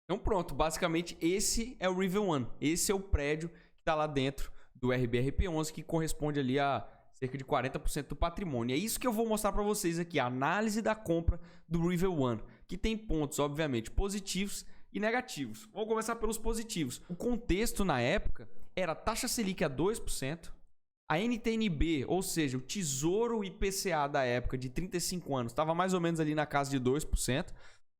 Então pronto, basicamente esse é o River One. Esse é o prédio que está lá dentro do RBRP11, que corresponde ali a cerca de 40% do patrimônio. É isso que eu vou mostrar para vocês aqui, a análise da compra do River One, que tem pontos, obviamente, positivos e negativos. Vamos começar pelos positivos. O contexto na época era a taxa Selic a 2%, a NTNB, ou seja, o Tesouro IPCA da época de 35 anos, estava mais ou menos ali na casa de 2%.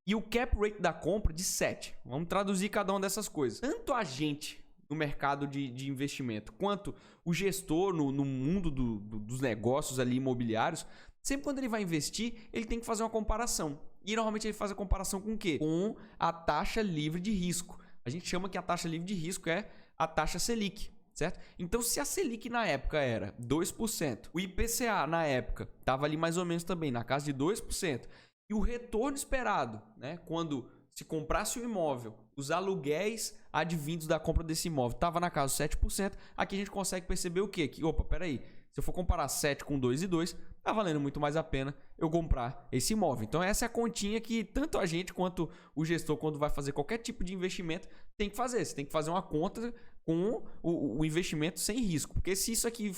E o cap rate da compra de 7%. Vamos traduzir cada uma dessas coisas. Tanto a gente no mercado de investimento, quanto o gestor no mundo dos negócios ali imobiliários, sempre quando ele vai investir, ele tem que fazer uma comparação. E normalmente ele faz a comparação com o quê? Com a taxa livre de risco. A gente chama que a taxa livre de risco é a taxa Selic. Certo? Então, se a Selic na época era 2%, o IPCA na época estava ali mais ou menos também na casa de 2%, e o retorno esperado, né, quando se comprasse o imóvel, os aluguéis advindos da compra desse imóvel estava na casa de 7%, aqui a gente consegue perceber o quê? Que, opa, peraí, se eu for comparar 7 com 2 e 2, tá valendo muito mais a pena eu comprar esse imóvel. Então essa é a continha que tanto a gente quanto o gestor, quando vai fazer qualquer tipo de investimento, tem que fazer. Você tem que fazer uma conta com o investimento sem risco. Porque se isso aqui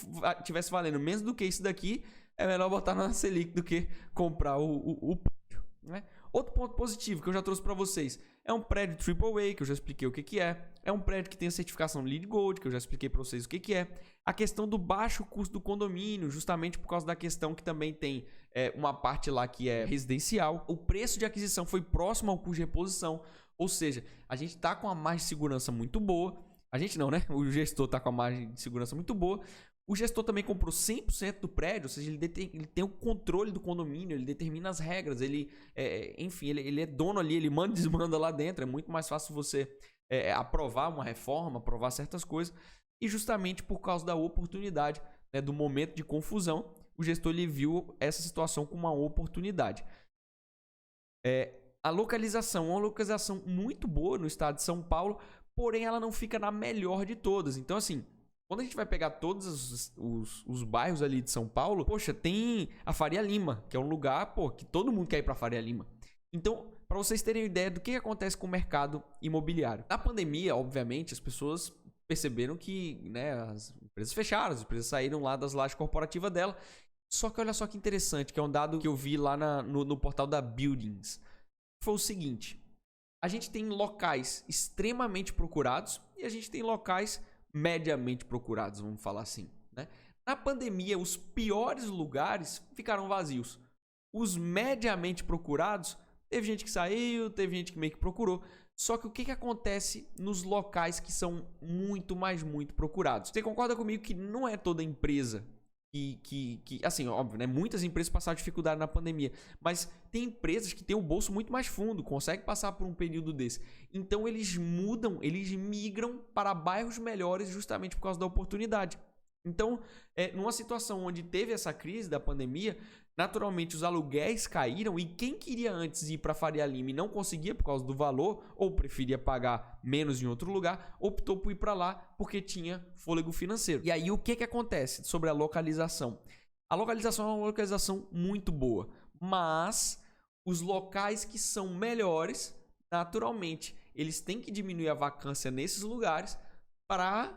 tivesse valendo menos do que isso daqui, é melhor botar na Selic do que comprar o prédio, né? Outro ponto positivo que eu já trouxe para vocês é um prédio AAA, que eu já expliquei o que é. É um prédio que tem a certificação LEED Gold, que eu já expliquei para vocês o que é. A questão do baixo custo do condomínio, justamente por causa da questão que também tem uma parte lá que é residencial. O preço de aquisição foi próximo ao custo de reposição, ou seja, a gente está com uma margem de segurança muito boa. A gente não, né? O gestor está com a margem de segurança muito boa. O gestor também comprou 100% do prédio, ou seja, ele tem o controle do condomínio, ele determina as regras, enfim, ele é dono ali, ele manda e desmanda lá dentro. É muito mais fácil você aprovar uma reforma, aprovar certas coisas. E justamente por causa da oportunidade, né, do momento de confusão, o gestor ele viu essa situação como uma oportunidade. A localização é uma localização muito boa no estado de São Paulo, porém ela não fica na melhor de todas. Então, assim, quando a gente vai pegar todos os bairros ali de São Paulo, poxa, tem a Faria Lima, que é um lugar, que todo mundo quer ir pra Faria Lima. Então, para vocês terem ideia do que acontece com o mercado imobiliário. Na pandemia, obviamente, as pessoas perceberam que, né, as empresas fecharam, as empresas saíram lá das lajes corporativas dela. Só que olha só que interessante, que é um dado que eu vi lá no portal da Buildings. Foi o seguinte: a gente tem locais extremamente procurados e a gente tem locais mediamente procurados, vamos falar assim, né? Na pandemia, os piores lugares ficaram vazios. Os mediamente procurados, teve gente que saiu, teve gente que meio que procurou. Só que o que acontece nos locais que são muito procurados? Você concorda comigo que não é toda empresa assim, óbvio, né? Muitas empresas passaram dificuldade na pandemia, mas tem empresas que têm o bolso muito mais fundo, conseguem passar por um período desse. Então eles migram para bairros melhores justamente por causa da oportunidade. Então, numa situação onde teve essa crise da pandemia, naturalmente os aluguéis caíram e quem queria antes ir para Faria Lima e não conseguia por causa do valor ou preferia pagar menos em outro lugar, optou por ir para lá porque tinha fôlego financeiro. E aí o que acontece sobre a localização? A localização é uma localização muito boa, mas os locais que são melhores, naturalmente, eles têm que diminuir a vacância nesses lugares para,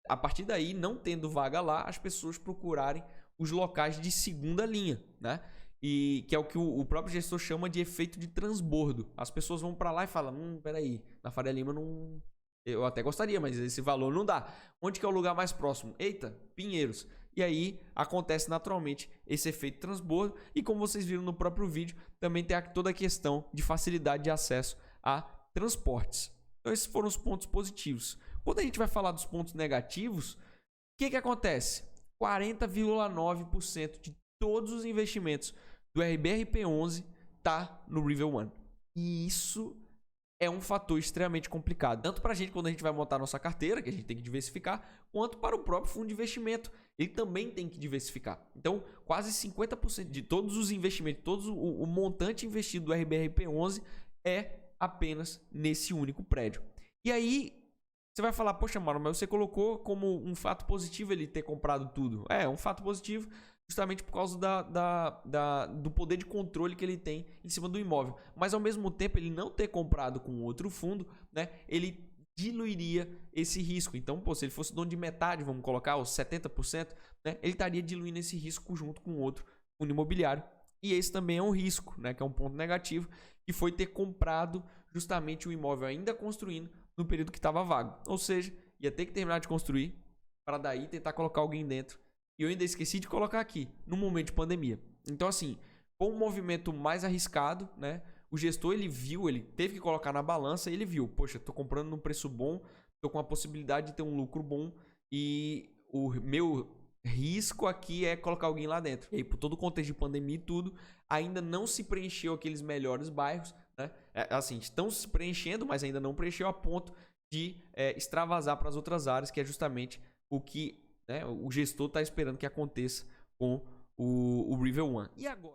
a partir daí, não tendo vaga lá, as pessoas procurarem os locais de segunda linha, né? E que é o que o próprio gestor chama de efeito de transbordo. As pessoas vão para lá e falam, peraí, na Faria Lima não... Eu até gostaria, mas esse valor não dá. Onde que é o lugar mais próximo? Eita, Pinheiros. E aí acontece naturalmente esse efeito de transbordo. E como vocês viram no próprio vídeo, também tem toda a questão de facilidade de acesso a transportes. Então esses foram os pontos positivos. Quando a gente vai falar dos pontos negativos, o que acontece? 40,9% de todos os investimentos do RBRP11 tá no River One. E isso é um fator extremamente complicado. Tanto para a gente quando a gente vai montar nossa carteira, que a gente tem que diversificar, quanto para o próprio fundo de investimento. Ele também tem que diversificar. Então, quase 50% de todos os investimentos, o montante investido do RBRP11 é apenas nesse único prédio. E aí, você vai falar, poxa, Mauro, mas você colocou como um fato positivo ele ter comprado tudo. É um fato positivo, justamente por causa do poder de controle que ele tem em cima do imóvel. Mas ao mesmo tempo, ele não ter comprado com outro fundo, né, ele diluiria esse risco. Então, pô, se ele fosse dono de metade, vamos colocar, os 70%, né, ele estaria diluindo esse risco junto com outro fundo imobiliário. E esse também é um risco, né, que é um ponto negativo, que foi ter comprado justamente o imóvel ainda construindo no período que estava vago. Ou seja, ia ter que terminar de construir para daí tentar colocar alguém dentro. E eu ainda esqueci de colocar aqui, no momento de pandemia. Então, assim, foi um movimento mais arriscado, né? O gestor, ele viu, ele teve que colocar na balança e ele viu, poxa, tô comprando num preço bom, tô com a possibilidade de ter um lucro bom e o meu risco aqui é colocar alguém lá dentro. E aí, por todo o contexto de pandemia e tudo, ainda não se preencheu aqueles melhores bairros, né? Assim, estão se preenchendo, mas ainda não preencheu a ponto de extravasar para as outras áreas, que é justamente o que, né, o gestor está esperando que aconteça com o River One. E agora?